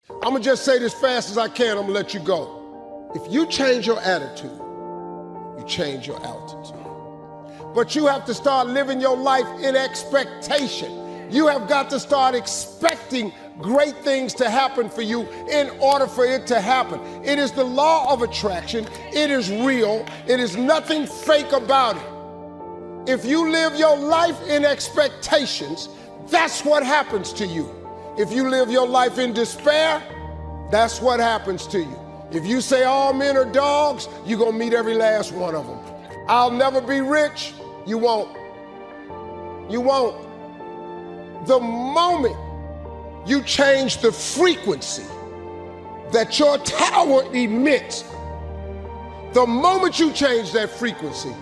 I'm gonna just say this fast as I can, I'm gonna let you go. If you change your attitude, you change your altitude. But you have to start living your life in expectation. You have got to start expecting great things to happen for you in order for it to happen. It is the law of attraction. It is real. It is nothing fake about it. If you live your life in expectations, that's what happens to you. If you live your life in despair, that's what happens to you. If you say all men are dogs, you're gonna meet every last one of them. I'll never be rich, you won't. You won't. The moment you change the frequency that your tower emits, the moment you change that frequency,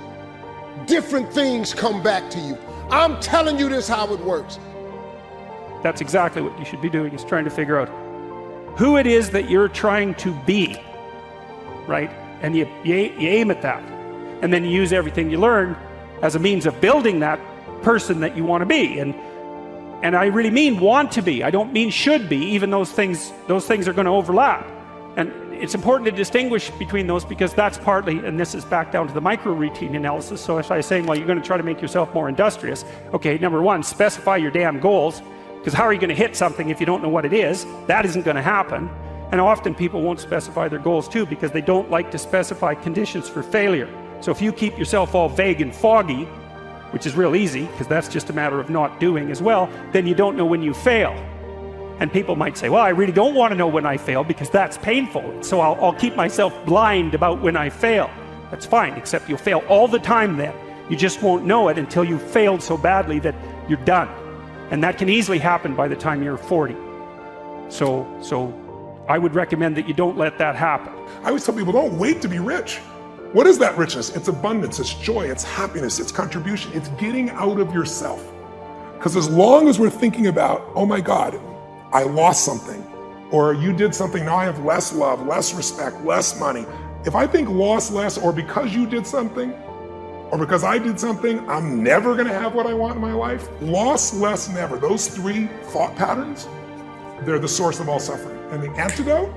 different things come back to you. I'm telling you this how it works. That's exactly what you should be doing, is trying to figure out who it is that you're trying to be, right? And you aim at that. And then you use everything you learn as a means of building that person that you want to be. And I really mean want to be. I don't mean should be, even those things are going to overlap. And it's important to distinguish between those, because that's partly, and this is back down to the micro routine analysis. So if I was saying, well, you're going to try to make yourself more industrious. Okay, number one, specify your damn goals, because how are you going to hit something if you don't know what it is? That isn't going to happen. And often people won't specify their goals too, because they don't like to specify conditions for failure. So if you keep yourself all vague and foggy, which is real easy, because that's just a matter of not doing as well, then you don't know when you fail. And people might say, well, I really don't want to know when I fail, because that's painful. So I'll keep myself blind about when I fail. That's fine, except you'll fail all the time then. You just won't know it until you've failed so badly that you're done. And that can easily happen by the time you're 40. So I would recommend that you don't let that happen. I always tell people, don't wait to be rich. What is that richness? It's abundance, it's joy, it's happiness, it's contribution, it's getting out of yourself. Because as long as we're thinking about, oh my God, I lost something, or you did something, now I have less love, less respect, less money. If I think lost less, or because you did something, or because I did something, I'm never gonna have what I want in my life. Lost less, never. Those three thought patterns, they're the source of all suffering. And the antidote,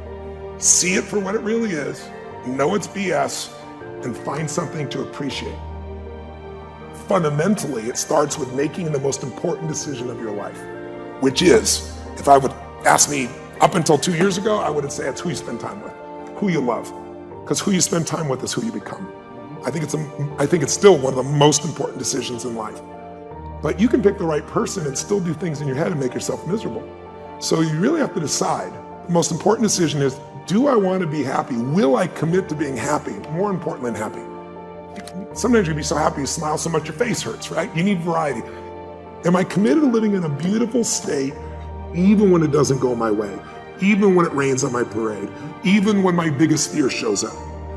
see it for what it really is, know it's BS, and find something to appreciate. Fundamentally, it starts with making the most important decision of your life, which is, if I would ask me up until 2 years ago, I would say it's who you spend time with, who you love, because who you spend time with is who you become. I think it's still one of the most important decisions in life. But you can pick the right person and still do things in your head and make yourself miserable. So you really have to decide. The most important decision is, do I want to be happy? Will I commit to being happy? More important than happy. Sometimes you can be so happy you smile so much your face hurts, right? You need variety. Am I committed to living in a beautiful state even when it doesn't go my way? Even when it rains on my parade? Even when my biggest fear shows up?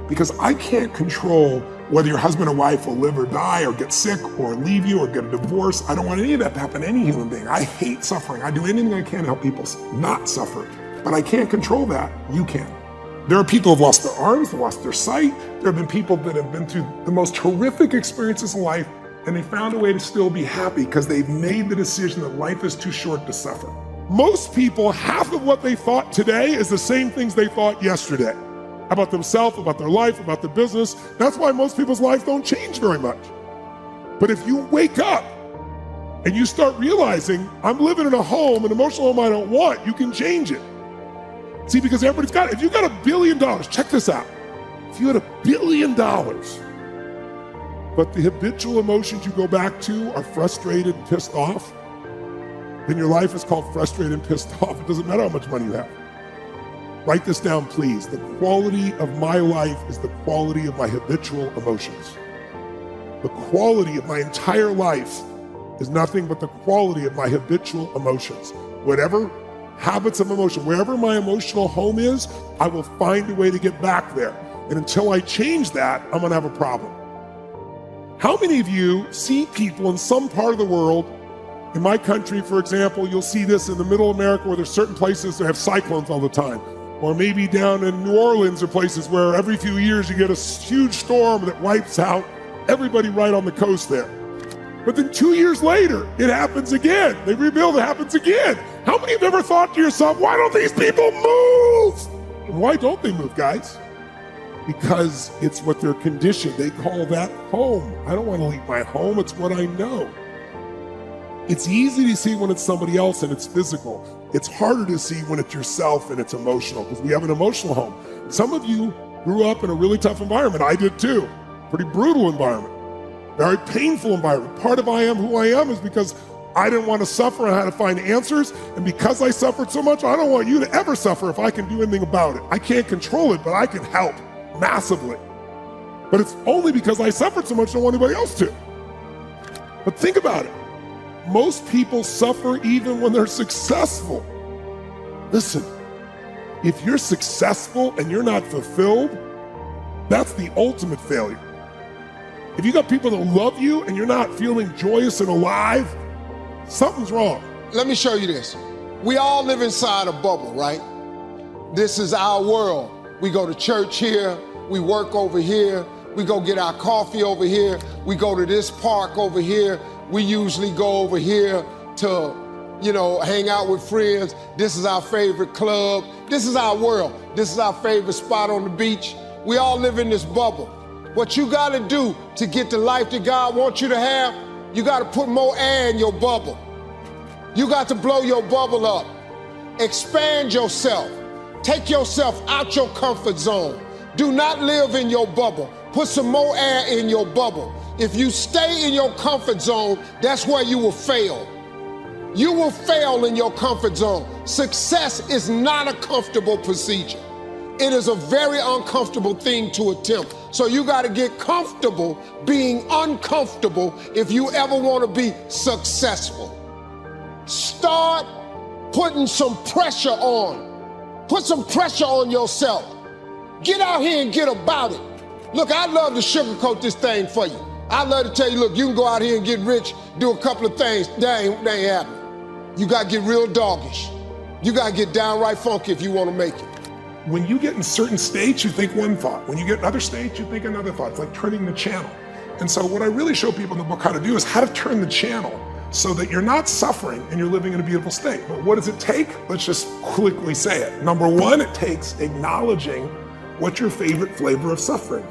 Because I can't control whether your husband or wife will live or die or get sick or leave you or get a divorce. I don't want any of that to happen to any human being. I hate suffering. I do anything I can to help people not suffer. But I can't control that. You can. There are people who've lost their arms, they've lost their sight. There have been people that have been through the most horrific experiences in life, and they found a way to still be happy because they've made the decision that life is too short to suffer. Most people, half of what they thought today is the same things they thought yesterday. About themselves, about their life, about their business. That's why most people's lives don't change very much. But if you wake up and you start realizing, I'm living in a home, an emotional home I don't want, you can change it. See, because everybody's got it. If you got $1 billion, check this out. If you had $1 billion, but the habitual emotions you go back to are frustrated and pissed off, then your life is called frustrated and pissed off. It doesn't matter how much money you have. Write this down, please. The quality of my life is the quality of my habitual emotions. The quality of my entire life is nothing but the quality of my habitual emotions. Whatever habits of emotion, wherever my emotional home is, I will find a way to get back there. And until I change that, I'm gonna have a problem. How many of you see people in some part of the world, in my country, for example, you'll see this in the middle of America where there's certain places that have cyclones all the time. Or maybe down in New Orleans or places where every few years you get a huge storm that wipes out everybody right on the coast there. But then 2 years later, it happens again. They rebuild, it happens again. How many have ever thought to yourself, why don't these people move? And why don't they move, guys? Because it's what they're conditioned. They call that home. I don't want to leave my home, it's what I know. It's easy to see when it's somebody else and it's physical. It's harder to see when it's yourself and it's emotional, because we have an emotional home. Some of you grew up in a really tough environment. I did too. Pretty brutal environment. Very painful environment. Part of who I am is because I didn't want to suffer and I had to find answers. And because I suffered so much, I don't want you to ever suffer if I can do anything about it. I can't control it, but I can help massively. But it's only because I suffered so much I don't want anybody else to. But think about it. Most people suffer even when they're successful. Listen, if you're successful and you're not fulfilled, that's the ultimate failure. If you got people that love you and you're not feeling joyous and alive, something's wrong. Let me show you this. We all live inside a bubble, right? This is our world. We go to church here, we work over here, we go get our coffee over here, we go to this park over here, we usually go over here to, hang out with friends. This is our favorite club. This is our world. This is our favorite spot on the beach. We all live in this bubble. What you gotta do to get the life that God wants you to have, you gotta put more air in your bubble. You got to blow your bubble up. Expand yourself. Take yourself out your comfort zone. Do not live in your bubble. Put some more air in your bubble. If you stay in your comfort zone, that's where you will fail. You will fail in your comfort zone. Success is not a comfortable procedure. It is a very uncomfortable thing to attempt. So you got to get comfortable being uncomfortable if you ever want to be successful. Start putting some pressure on. Put some pressure on yourself. Get out here and get about it. Look, I'd love to sugarcoat this thing for you. I'd love to tell you, look, you can go out here and get rich, do a couple of things. That ain't happening. You got to get real doggish. You got to get downright funky if you want to make it. When you get in certain states, you think one thought. When you get in other states, you think another thought. It's like turning the channel. And so what I really show people in the book how to do is how to turn the channel so that you're not suffering and you're living in a beautiful state. But what does it take? Let's just quickly say it. Number one, it takes acknowledging what's your favorite flavor of suffering.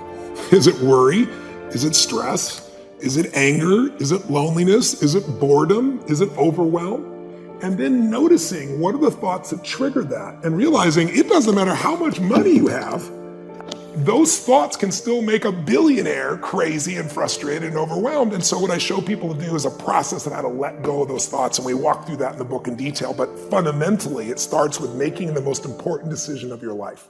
Is it worry? Is it stress? Is it anger? Is it loneliness? Is it boredom? Is it overwhelm? And then noticing what are the thoughts that trigger that and realizing it doesn't matter how much money you have, those thoughts can still make a billionaire crazy and frustrated and overwhelmed. And so what I show people to do is a process of how to let go of those thoughts. And we walk through that in the book in detail. But fundamentally, it starts with making the most important decision of your life.